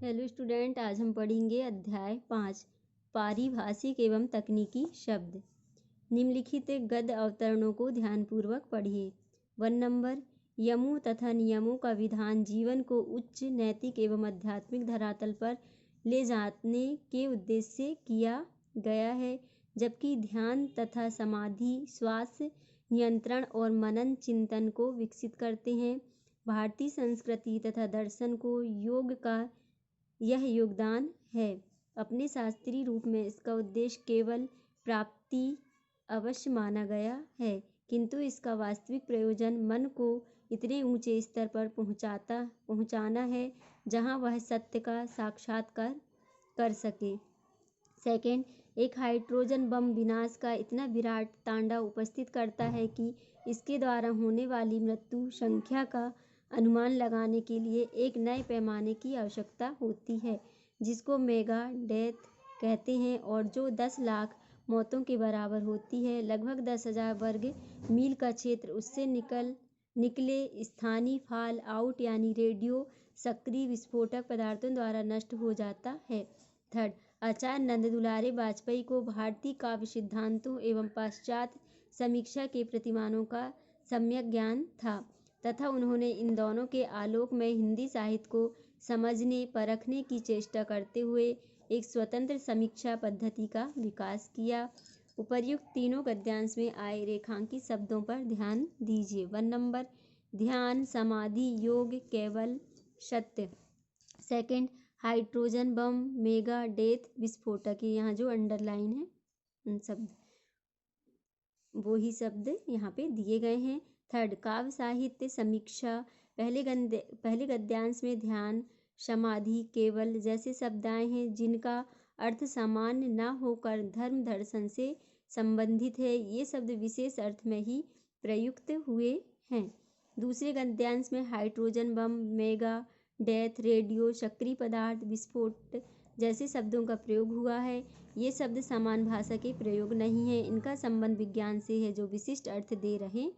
Hello student, आज हम पढ़ेंगे अध्याय 5 पारिभाषिक एवं तकनीकी शब्द। निम्नलिखित गद्य अवतरणों को ध्यानपूर्वक पढ़िए। 1 नंबर, यमों तथा नियमों का विधान जीवन को उच्च नैतिक एवं आध्यात्मिक धरातल पर ले जाने के उद्देश्य से किया गया है, जबकि ध्यान तथा समाधि श्वास नियंत्रण और मनन चिंतन को विकसित करते हैं। भारतीय संस्कृति तथा दर्शन को योग का यह योगदान है। अपने शास्त्रीय रूप में इसका उद्देश्य केवल प्राप्ति अवश्य माना गया है, किंतु इसका वास्तविक प्रयोजन मन को इतने ऊंचे स्तर पर पहुंचाना है जहां वह सत्य का साक्षात्कार कर सके। सेकंड, एक हाइड्रोजन बम विनाश का इतना विराट तांडव उपस्थित करता है कि इसके द्वारा होने वाली मृत्यु संख्या का अनुमान लगाने के लिए एक नए पैमाने की आवश्यकता होती है, जिसको मेगा डेथ कहते हैं, और जो 10 लाख मौतों के बराबर होती है। लगभग 10,000 वर्ग मील का क्षेत्र उससे निकले स्थानीय फॉल आउट यानी रेडियो सक्रिय विस्फोटक पदार्थों द्वारा नष्ट हो जाता है। थर्ड, आचार्य नंद दुलारे वाजपेयी को भारतीय काव्य सिद्धांतों एवं पाश्चात्य समीक्षा के प्रतिमानों का सम्यक ज्ञान था तथा उन्होंने इन दोनों के आलोक में हिंदी साहित्य को समझने परखने की चेष्टा करते हुए एक स्वतंत्र समीक्षा पद्धति का विकास किया। उपर्युक्त तीनों गद्यांश में आए रेखांकित शब्दों पर ध्यान दीजिए। 1 नंबर, ध्यान समाधि योग केवल सत्य। Second, hydrogen bomb mega death विस्फोटक। यहाँ जो अंडरलाइन है उन शब्द वो ही शब्द यहाँ पे दिए गए हैं। थर्ड, काव्य साहित्य समीक्षा। पहले गद्यांश में ध्यान समाधि केवल जैसे शब्द आए हैं जिनका अर्थ सामान्य न होकर धर्म दर्शन से संबंधित है। ये शब्द विशेष अर्थ में ही प्रयुक्त हुए हैं। दूसरे गद्यांश में hydrogen bomb mega death radio सक्रिय पदार्थ विस्फोट जैसे शब्दों का प्रयोग हुआ है। ये शब्द समान भाषा के प्रयोग नहीं है, इनका संबंध विज्ञान से है जो विशिष्ट अर्थ दे रहे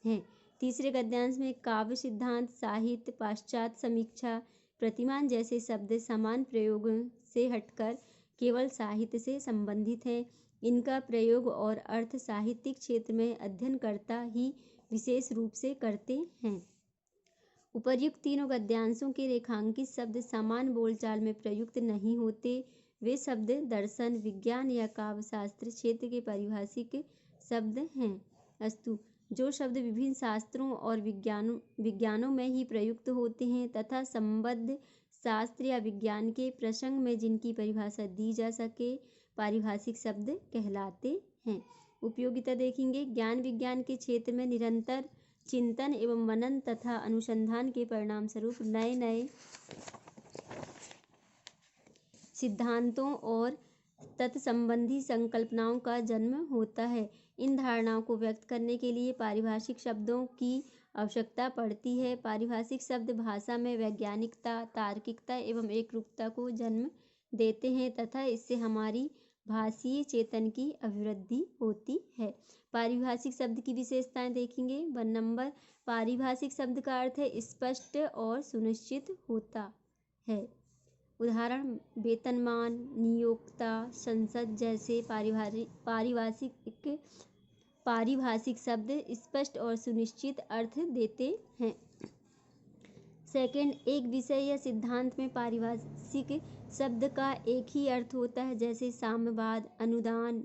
हैं। तीसरे गद्यांश में काव्य सिद्धांत साहित्य पाश्चात्य समीक्षा प्रतिमान जैसे शब्द समान प्रयोग से हटकर केवल साहित्य से संबंधित है। इनका प्रयोग और अर्थ साहित्यिक क्षेत्र में अध्ययनकर्ता ही विशेष रूप से करते हैं। उपर्युक्त तीनों गद्यांशों के रेखांकित शब्द समान बोलचाल में प्रयुक्त नहीं होते। वे शब्द दर्शन विज्ञान या काव्य शास्त्र क्षेत्र के पारिभाषिक शब्द हैं। अस्तु, जो शब्द विभिन्न शास्त्रों और विज्ञानों में ही प्रयुक्त होते हैं तथा संबद्ध शास्त्र या विज्ञान के प्रसंग में जिनकी परिभाषा दी जा सके पारिभाषिक शब्द कहलाते हैं। उपयोगिता देखेंगे। ज्ञान विज्ञान के क्षेत्र में निरंतर चिंतन एवं मनन तथा अनुसंधान के परिणाम स्वरूप नए नए सिद्धांतों और तत्संबंधी संकल्पनाओं का जन्म होता है। इन धारणाओं को व्यक्त करने के लिए पारिभाषिक शब्दों की आवश्यकता पड़ती है। पारिभाषिक शब्द भाषा में वैज्ञानिकता तार्किकता एवं एकरूपता को जन्म देते हैं तथा इससे हमारी भाषीय चेतन की अभिवृद्धि होती है। पारिभाषिक शब्द की विशेषताएं देखेंगे। 1 नंबर, पारिभाषिक शब्द का अर्थ है स्पष्ट और सुनिश्चित होता है। उदाहरण वेतनमान नियोक्ता संसद जैसे पारिभाषिक शब्द स्पष्ट और सुनिश्चित अर्थ देते हैं। सेकंड, एक विषय या सिद्धांत में पारिभाषिक शब्द का एक ही अर्थ होता है, जैसे साम्यवाद अनुदान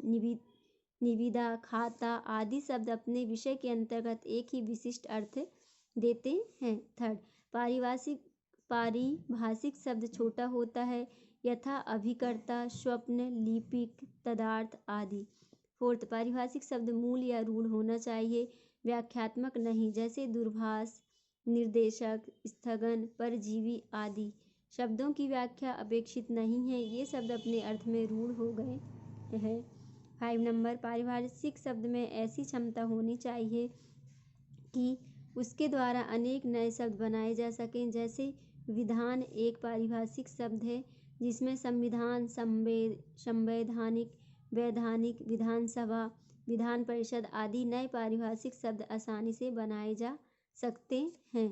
निविदा खाता आदि शब्द अपने विषय के अंतर्गत एक ही विशिष्ट अर्थ देते हैं। थर्ड, पारिभाषिक शब्द छोटा होता है, यथा अभिकर्ता स्वप्न लिपिक तदार्थ आदि। फोर्थ, पारिभाषिक शब्द मूल या रूढ़ होना चाहिए, व्याख्यात्मक नहीं, जैसे दूरभाष निर्देशक स्थगन परजीवी आदि। शब्दों की व्याख्या अपेक्षित नहीं है, ये शब्द अपने अर्थ में रूढ़ हो गए हैं। 5 नंबर, पारिभाषिक शब्द में ऐसी क्षमता होनी चाहिए कि उसके द्वारा अनेक नए शब्द बनाए जा सकें। जैसे विधान एक पारिभाषिक शब्द है जिसमें संविधान संवैधानिक वैधानिक विधानसभा विधान परिषद आदि नए पारिभाषिक शब्द आसानी से बनाए जा सकते हैं।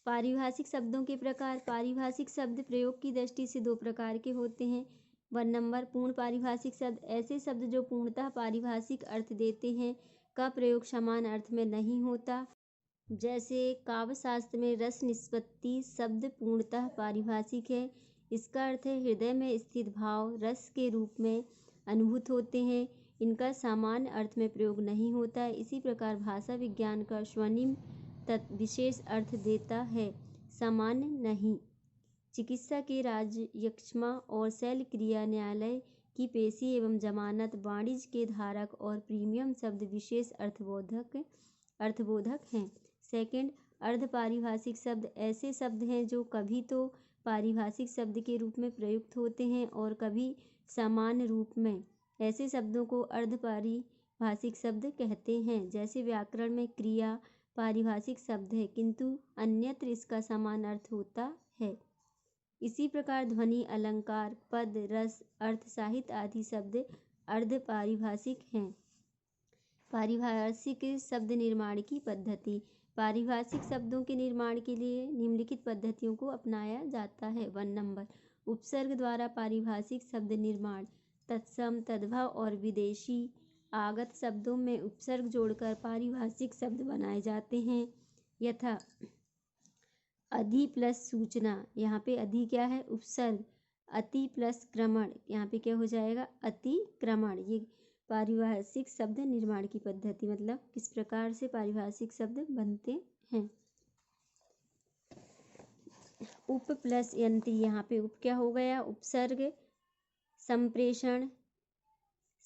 पारिभाषिक शब्दों के प्रकार। पारिभाषिक शब्द प्रयोग की दृष्टि से दो प्रकार के होते हैं। 1 नंबर पूर्ण पारिभाषिक शब्द, ऐसे शब्द जो पूर्णतः पारिभाषिक अर्थ देते हैं का प्रयोग समान अर्थ में नहीं होता। जैसे काव्य शास्त्र में रस निष्पत्ति शब्द पूर्णतः पारिभाषिक है। इसका अर्थ है हृदय में स्थित भाव रस के रूप में अनुभूत होते हैं, इनका सामान्य अर्थ में प्रयोग नहीं होता है। इसी प्रकार भाषा विज्ञान का स्वनिम विशेष अर्थ देता है, सामान्य नहीं। चिकित्सा के राजयक्षमा और शैल क्रिया, न्यायालय की पेशी एवं जमानत, वाणिज्य के धारक और प्रीमियम शब्द विशेष अर्थबोधक हैं। सेकंड, अर्ध पारिभाषिक शब्द ऐसे शब्द हैं जो कभी तो पारिभाषिक शब्द के रूप में प्रयुक्त होते हैं और कभी सामान्य रूप में। ऐसे शब्दों को अर्ध पारिभाषिक शब्द कहते हैं। जैसे व्याकरण में क्रिया पारिभाषिक शब्द है किंतु अन्यत्र इसका समान अर्थ होता है। इसी प्रकार ध्वनि, अलंकार, पद, रस, अर्थ, साहित्य आदि शब्द अर्ध पारिभाषिक हैं। पारिभाषिक शब्द निर्माण की पद्धति। पारिभाषिक शब्दों के निर्माण के लिए निम्नलिखित पद्धतियों को अपनाया जाता है। 1 नंबर उपसर्ग द्वारा पारिभाषिक शब्द निर्माण। तत्सम, तद्भव और विदेशी आगत शब्दों में उपसर्ग जोड़कर पारिभाषिक शब्द बनाए जाते हैं। यथा अधि प्लस सूचना, यहाँ पे अधि क्या है? उपसर्ग। अति प्लस क्रमण, यहाँ पे क्या हो जाएगा? अतिक्रमण। ये पारिभाषिक शब्द निर्माण की पद्धति, मतलब किस प्रकार से पारिभाषिक शब्द बनते हैं। उप प्लस यंत्री, यहाँ पे उप क्या हो गया? उपसर्ग। संप्रेषण,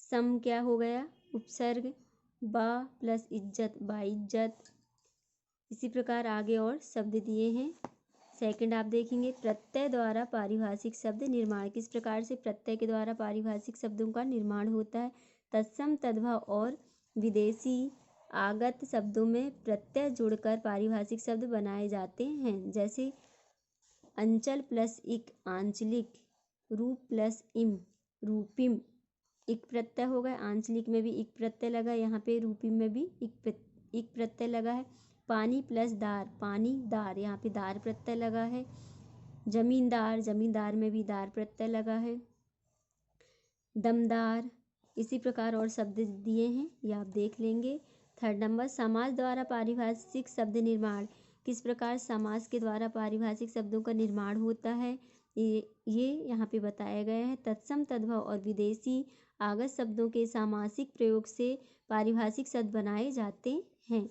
सम क्या हो गया? उपसर्ग। बा प्लस इज्जत, बाइज्जत। इसी प्रकार आगे और शब्द दिए हैं। सेकंड आप देखेंगे प्रत्यय द्वारा पारिभाषिक शब्द निर्माण। किस प्रकार से प्रत्यय के द्वारा पारिभाषिक शब्दों का निर्माण होता है। तत्सम, तद्भव और विदेशी आगत शब्दों में प्रत्यय जुड़कर पारिभाषिक शब्द बनाए जाते हैं। जैसे अंचल प्लस इक, आंचलिक। रूप प्लस इम, रूपिम। इक प्रत्यय हो गया, आंचलिक में भी इक प्रत्यय लगा, यहाँ पे रूपिम में भी इक प्रत्यय लगा है। पानी प्लस दार, पानी दार, यहाँ पे दार प्रत्यय लगा है। जमींदार, जमींदार में भी दार प्रत्यय लगा है। दमदार, इसी प्रकार और शब्द दिए हैं, ये आप देख लेंगे। 3rd नंबर समास द्वारा पारिभाषिक शब्द निर्माण। किस प्रकार समास के द्वारा पारिभाषिक शब्दों का निर्माण होता है, ये यहाँ पे बताया गया है। तत्सम, तद्भव और विदेशी आगत शब्दों के सामासिक प्रयोग से पारिभाषिक शब्द बनाए जाते हैं।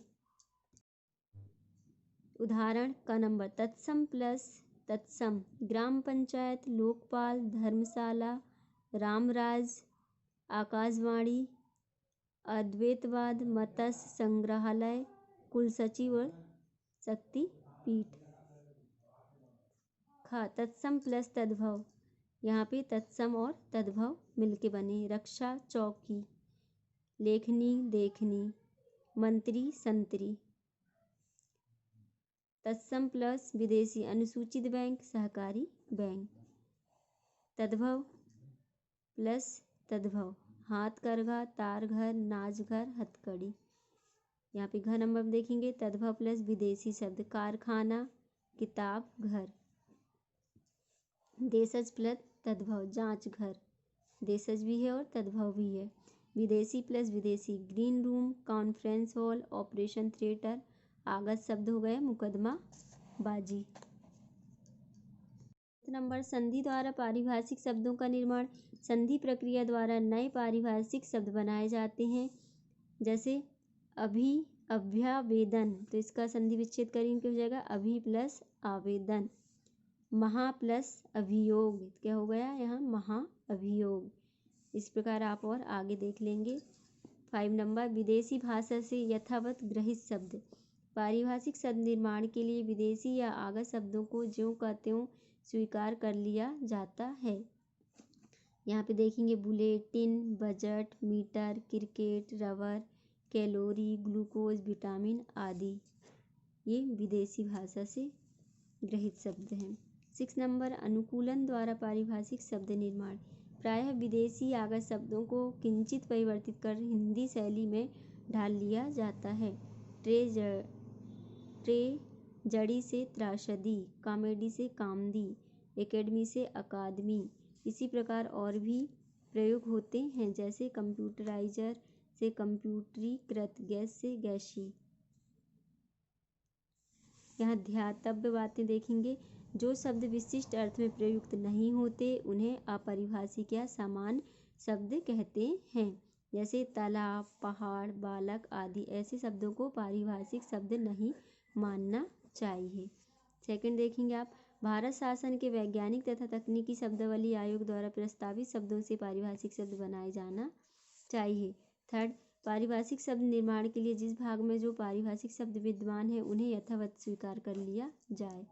उदाहरण का नंबर तत्सम प्लस तत्सम, ग्राम पंचायत, लोकपाल, धर्मशाला, रामराज, आकाशवाणी, अद्वैतवाद, मत्स्य संग्रहालय, कुल सचिव और शक्तिपीठ। खा तत्सम प्लस तद्भव, यहाँ पे तत्सम और तद्भव मिलके बने। रक्षा, चौकी। लेखनी, देखनी। मंत्री, संतरी। तत्सम प्लस विदेशी, अनुसूचित बैंक, सहकारी बैंक। तद्भव प्लस तद्भव, हाथ करघा, तार घर, नाच घर, हथकड़ी। यहाँ पे घ नंबर देखेंगे। तद्भव प्लस विदेशी शब्द, कारखाना, किताब, घर। देशज प्लस तद्भव, जांच घर। देशज भी है और तद्भव भी है। विदेशी प्लस विदेशी, green room, conference hall, operation theatre. आगत शब्द हो गए मुकदमा बाजी। नंबर संधि द्वारा पारिभाषिक शब्दों का निर्माण। संधि प्रक्रिया द्वारा नए पारिभाषिक शब्द बनाए जाते हैं। जैसे अभि, अभ्यावेदन, तो इसका संधि विच्छेद करेंगे, हो जाएगा अभि प्लस आवेदन। महा प्लस अभियोग, क्या हो गया यहाँ? महा अभियोग। इस प्रकार आप और आगे देख लेंगे। 5 नंबर विदेशी भाषा से यथावत ग्रहित शब्द। पारिभाषिक शब्द निर्माण के लिए विदेशी या आगत शब्दों को ज्यों का त्यों स्वीकार कर लिया जाता है। यहाँ पे देखेंगे bulletin, budget, metre, cricket, rubber, calorie, glucose, vitamin आदि, ये विदेशी भाषा से ग्रहित शब्द हैं। 6 नंबर अनुकूलन द्वारा पारिभाषिक शब्द निर्माण। प्रायः विदेशी आगत शब्दों को किंचित परिवर्तित कर हिंदी शैली में ढाल लिया जाता है। जड़ी से त्रासदी, कॉमेडी से कामदी, एकेडमी से अकादमी। इसी प्रकार और भी प्रयोग होते हैं, जैसे कंप्यूटराइजर से कंप्यूटरीकृत, गैस से गैसीय। यहाँ ध्यातव्य बातें देखेंगे। जो शब्द विशिष्ट अर्थ में प्रयुक्त नहीं होते उन्हें अपरिभाषिक या समान शब्द कहते हैं, जैसे तालाब, पहाड़, बालक आदि। ऐसे शब्दों को पारिभाषिक शब्द नहीं मानना चाहिए। सेकंड देखेंगे आप, भारत शासन के वैज्ञानिक तथा तकनीकी शब्दावली आयोग द्वारा प्रस्तावित शब्दों से पारिभाषिक शब्द बनाए जाना चाहिए। थर्ड, पारिभाषिक शब्द निर्माण के लिए जिस भाग में जो पारिभाषिक शब्द विद्यमान है उन्हें यथावत स्वीकार कर लिया जाए।